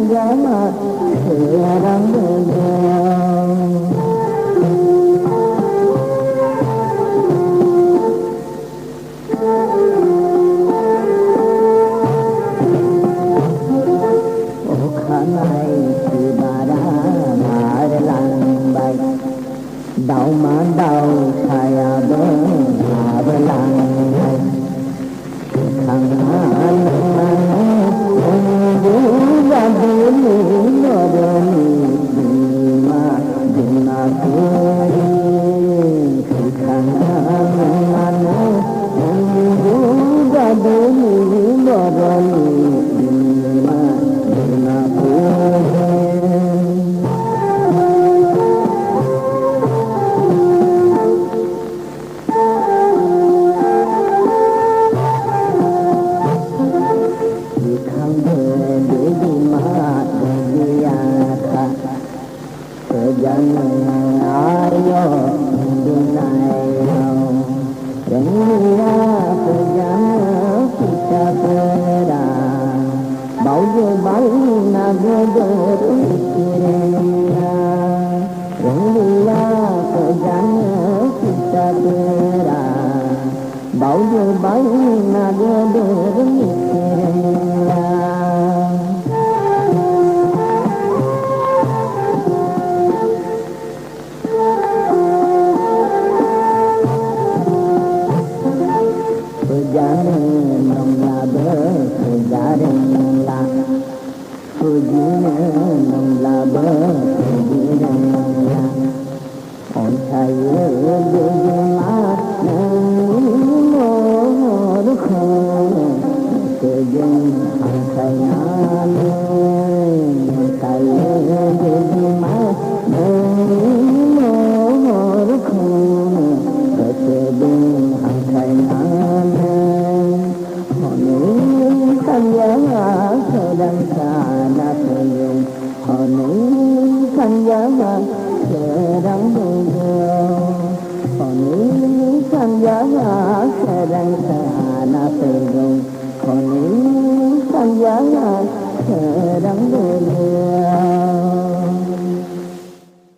khăn giá sự đắng đau mà đau thay bơ hà bơ lăng thằng anh du ra du nó đơn mà cười thằng anh du ra du nó đơn mà cười đắng